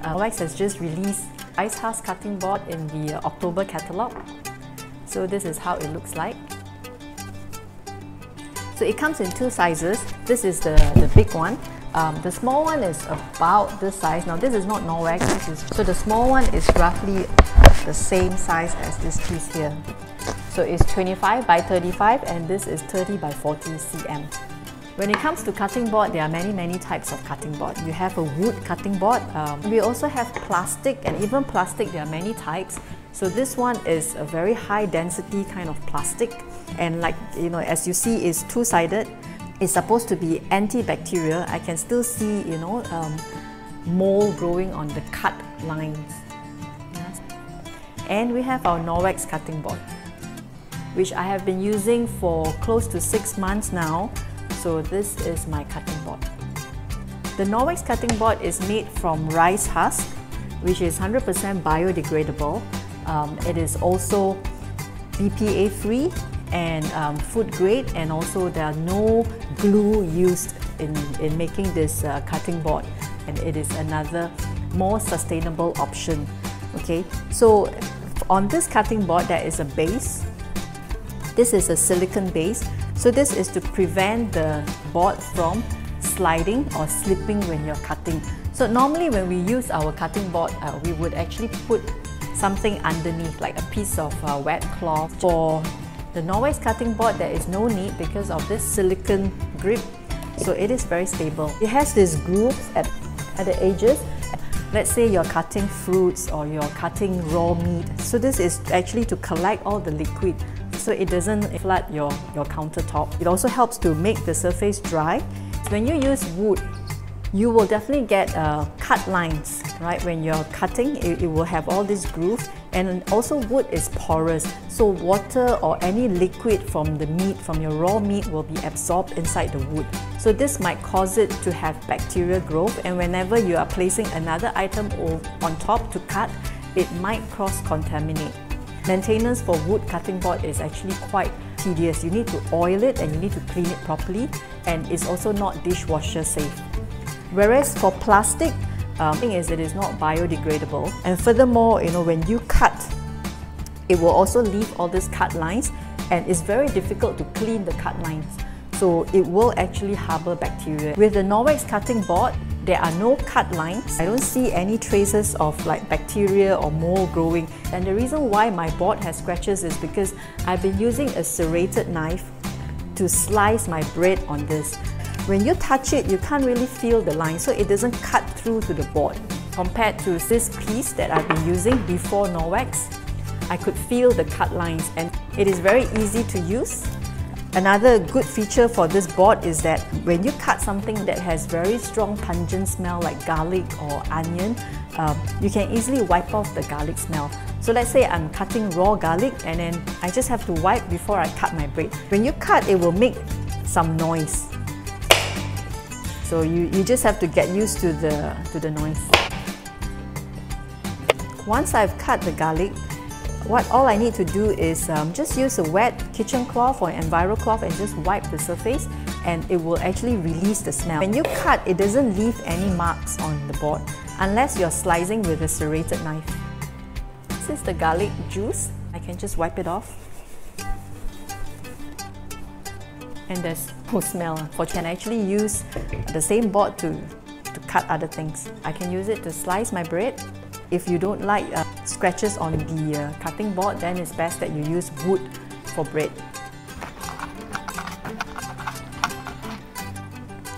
Norwex has just released ice husk cutting board in the October catalogue. So this is how it looks like. So it comes in two sizes. This is the big one. The small one is about this size. Now this is not Norwex, so the small one is roughly the same size as this piece here. So it's 25 by 35 and this is 30 by 40 cm. When it comes to cutting board, there are many types of cutting board. You have a wood cutting board. We also have plastic, and even plastic there are many types. So this one is a very high density kind of plastic, and like as you see, is two-sided. It's supposed to be antibacterial. I can still see mold growing on the cut lines. Yes. And we have our Norwex cutting board, which I have been using for close to 6 months now. So this is my cutting board. The Norwex cutting board is made from rice husk, which is 100% biodegradable. It is also BPA free and food grade, and also there are no glue used in making this cutting board, and it is another more sustainable option. Okay, so on this cutting board there is a base. This is a silicone base. So this is to prevent the board from sliding or slipping when you're cutting. So normally when we use our cutting board, we would actually put something underneath, like a piece of wet cloth. For the Norwex cutting board, there is no need because of this silicone grip. So it is very stable. It has these grooves at the edges. Let's say you're cutting fruits or you're cutting raw meat. So this is actually to collect all the liquid, so it doesn't flood your countertop. It also helps to make the surface dry. When you use wood, you will definitely get cut lines, right? When you're cutting, it will have all these grooves, and also wood is porous, so water or any liquid from the meat, from your raw meat, will be absorbed inside the wood. So this might cause it to have bacterial growth, and whenever you are placing another item on top to cut, it might cross-contaminate. Maintenance for wood cutting board is actually quite tedious. You need to oil it and you need to clean it properly, and it's also not dishwasher safe. Whereas for plastic, the thing is it is not biodegradable, and furthermore, when you cut, it will also leave all these cut lines, and it's very difficult to clean the cut lines. So it will actually harbor bacteria. With the Norwex cutting board, there are no cut lines. I don't see any traces of like bacteria or mold growing. And the reason why my board has scratches is because I've been using a serrated knife to slice my bread on this. When you touch it, you can't really feel the line, so it doesn't cut through to the board. Compared to this piece that I've been using before Norwex, I could feel the cut lines, and it is very easy to use. Another good feature for this board is that when you cut something that has very strong pungent smell like garlic or onion, you can easily wipe off the garlic smell. So let's say I'm cutting raw garlic and then I just have to wipe before I cut my bread. When you cut, it will make some noise. So you just have to get used to the noise. Once I've cut the garlic, all I need to do is just use a wet kitchen cloth or Enviro cloth and just wipe the surface, and it will actually release the smell. When you cut, it doesn't leave any marks on the board unless you're slicing with a serrated knife. This is the garlic juice. I can just wipe it off. And there's no smell. I can actually use the same board to cut other things. I can use it to slice my bread. If you don't like scratches on the cutting board, then it's best that you use wood for bread.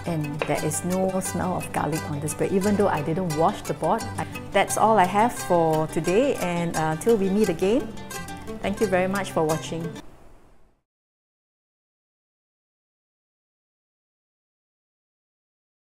And there is no smell of garlic on this bread, even though I didn't wash the board. That's all I have for today, and until we meet again, thank you very much for watching.